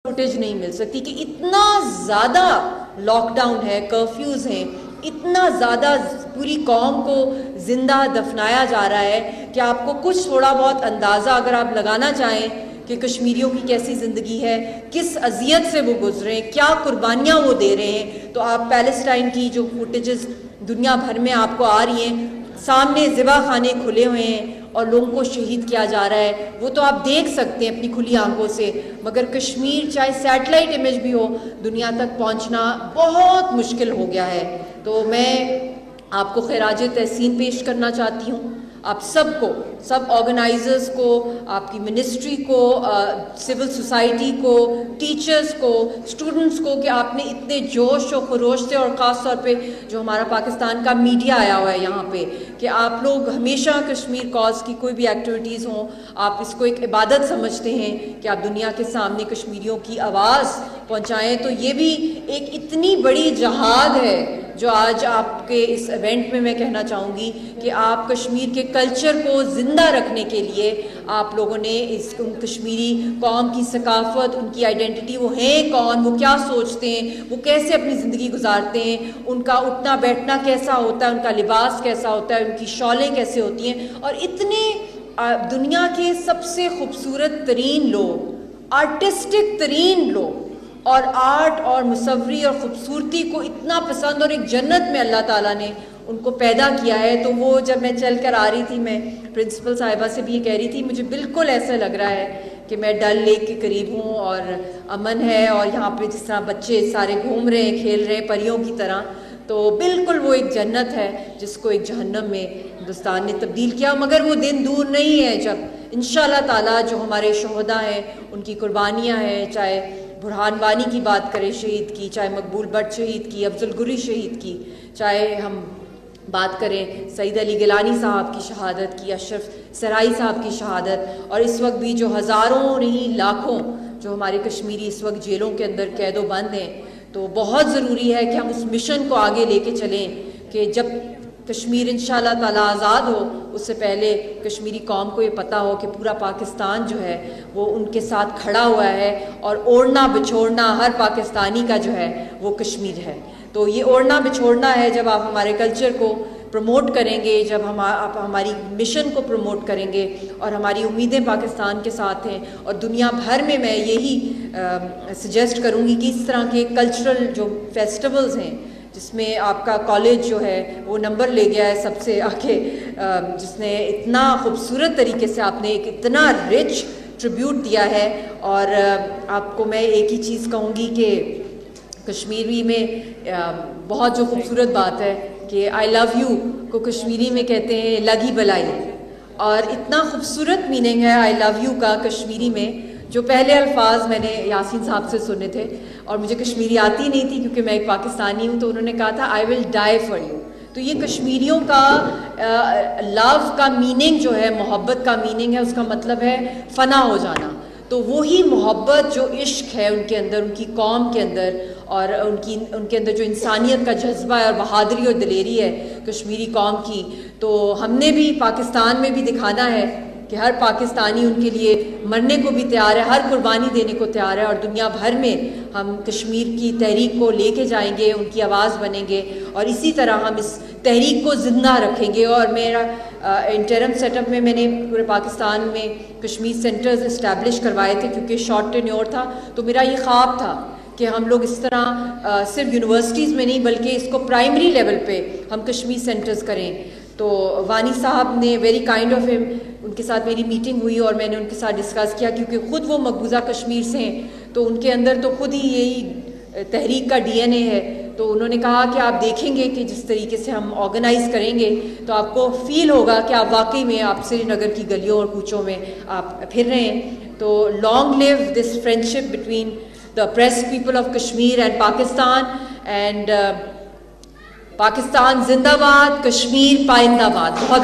Footage نہیں مل سکتی کہ اتنا زیادہ لاک ڈاؤن ہے، کرفیوز ہیں، اتنا زیادہ پوری قوم کو زندہ دفنایا جا رہا ہے کہ آپ کو کچھ تھوڑا بہت اندازہ اگر آپ لگانا چاہیں کہ کشمیریوں کی کیسی زندگی ہے، کس اذیت سے وہ گزرے ہیں، کیا قربانیاں وہ دے رہے ہیں، تو آپ پیلسٹائن کی جو فوٹیجز دنیا بھر میں آپ کو آ رہی ہیں، سامنے ذبح خانے کھلے ہوئے ہیں اور لوگوں کو شہید کیا جا رہا ہے، وہ تو آپ دیکھ سکتے ہیں اپنی کھلی آنکھوں سے، مگر کشمیر چاہے سیٹلائٹ امیج بھی ہو، دنیا تک پہنچنا بہت مشکل ہو گیا ہے۔ تو میں آپ کو خراج تحسین پیش کرنا چاہتی ہوں، آپ سب کو، سب آرگنائزرز کو، آپ کی منسٹری کو، سول سوسائٹی کو، ٹیچرز کو، اسٹوڈنٹس کو، کہ آپ نے اتنے جوش و خروش سے، اور خاص طور پہ جو ہمارا پاکستان کا میڈیا آیا ہوا ہے یہاں پہ، کہ آپ لوگ ہمیشہ کشمیر کاز کی کوئی بھی ایکٹیویٹیز ہوں، آپ اس کو ایک عبادت سمجھتے ہیں کہ آپ دنیا کے سامنے کشمیریوں کی آواز پہنچائیں، تو یہ بھی ایک اتنی بڑی جہاد ہے جو آج آپ کے اس ایونٹ میں کہنا چاہوں گی کہ آپ کشمیر کے کلچر کو زندہ رکھنے کے لیے آپ لوگوں نے اس کشمیری قوم کی ثقافت، ان کی آئیڈینٹی، وہ ہیں کون، وہ کیا سوچتے ہیں، وہ کیسے اپنی زندگی گزارتے ہیں، ان کا اٹھنا بیٹھنا کیسا ہوتا ہے، ان کا لباس کیسا ہوتا ہے، ان کی شالیں کیسے ہوتی ہیں، اور اتنے دنیا کے سب سے خوبصورت ترین لوگ، آرٹسٹک ترین لوگ، اور آرٹ اور مصوری اور خوبصورتی کو اتنا پسند، اور ایک جنت میں اللہ تعالیٰ نے ان کو پیدا کیا ہے۔ تو وہ جب میں چل کر آ رہی تھی، میں پرنسپل صاحبہ سے بھی یہ کہہ رہی تھی، مجھے بالکل ایسا لگ رہا ہے کہ میں ڈل لیک کے قریب ہوں اور امن ہے، اور یہاں پہ جس طرح بچے سارے گھوم رہے ہیں، کھیل رہے ہیں پریوں کی طرح، تو بالکل وہ ایک جنت ہے جس کو ایک جہنم میں ہندوستان نے تبدیل کیا۔ مگر وہ دن دور نہیں ہے جب انشاءاللہ تعالیٰ جو ہمارے شہداء ہیں، ان کی قربانیاں ہیں، چاہے برہان وانی کی بات کریں شہید کی، چاہے مقبول بٹ شہید کی، افضل گری شہید کی، چاہے ہم بات کریں سعید علی گیلانی صاحب کی شہادت کی، اشرف سرائی صاحب کی شہادت، اور اس وقت بھی جو ہزاروں نہیں لاکھوں جو ہمارے کشمیری اس وقت جیلوں کے اندر قید و بند ہیں، تو بہت ضروری ہے کہ ہم اس مشن کو آگے لے کے چلیں کہ جب کشمیر انشاءاللہ تعالیٰ آزاد ہو، اس سے پہلے کشمیری قوم کو یہ پتہ ہو کہ پورا پاکستان جو ہے وہ ان کے ساتھ کھڑا ہوا ہے، اور اوڑھنا بچھوڑنا ہر پاکستانی کا جو ہے وہ کشمیر ہے۔ تو یہ اوڑھنا بچھوڑنا ہے جب آپ ہمارے کلچر کو پروموٹ کریں گے، جب آپ ہماری مشن کو پروموٹ کریں گے، اور ہماری امیدیں پاکستان کے ساتھ ہیں، اور دنیا بھر میں میں یہی سجیسٹ کروں گی کہ اس طرح کے کلچرل جو فیسٹیولز ہیں، جس میں آپ کا کالج جو ہے وہ نمبر لے گیا ہے سب سے آگے، جس نے اتنا خوبصورت طریقے سے آپ نے ایک اتنا رچ ٹریبیوٹ دیا ہے، اور آپ کو میں ایک ہی چیز کہوں گی کہ کشمیری میں بہت جو خوبصورت بات ہے کہ آئی لو یو کو کشمیری میں کہتے ہیں لگی بلائی، اور اتنا خوبصورت میننگ ہے آئی لو یو کا کشمیری میں، جو پہلے الفاظ میں نے یاسین صاحب سے سنے تھے، اور مجھے کشمیری آتی نہیں تھی کیونکہ میں ایک پاکستانی ہوں، تو انہوں نے کہا تھا آئی ول ڈائی فار یو۔ تو یہ کشمیریوں کا لو کا میننگ جو ہے، محبت کا میننگ ہے، اس کا مطلب ہے فنا ہو جانا۔ تو وہی محبت جو عشق ہے ان کے اندر، ان کی قوم کے اندر، اور ان کے اندر جو انسانیت کا جذبہ ہے، اور بہادری اور دلیری ہے کشمیری قوم کی، تو ہم نے بھی پاکستان میں بھی دکھانا ہے کہ ہر پاکستانی ان کے لیے مرنے کو بھی تیار ہے، ہر قربانی دینے کو تیار ہے، اور دنیا بھر میں ہم کشمیر کی تحریک کو لے کے جائیں گے، ان کی آواز بنیں گے، اور اسی طرح ہم اس تحریک کو زندہ رکھیں گے۔ اور میرا انٹرم سیٹ اپ میں نے پورے پاکستان میں کشمیر سینٹرز اسٹیبلش کروائے تھے، کیونکہ شارٹ ٹینیور تھا، تو میرا یہ خواب تھا کہ ہم لوگ اس طرح صرف یونیورسٹیز میں نہیں بلکہ اس کو پرائمری لیول پہ ہم کشمیر سینٹرز کریں۔ تو وانی صاحب نے ویری کائنڈ آف ہم، ان کے ساتھ میری میٹنگ ہوئی اور میں نے ان کے ساتھ ڈسکس کیا، کیونکہ خود وہ مقبوضہ کشمیر سے ہیں، تو ان کے اندر تو خود ہی یہی تحریک کا ڈی این اے ہے۔ تو انہوں نے کہا کہ آپ دیکھیں گے کہ جس طریقے سے ہم آرگنائز کریں گے تو آپ کو فیل ہوگا کہ آپ واقعی میں آپ سری نگر کی گلیوں اور کوچوں میں آپ پھر رہے ہیں۔ تو long live this friendship between the oppressed people of Kashmir and Pakistan, and Pakistan Zindabad, Kashmir Paindabad.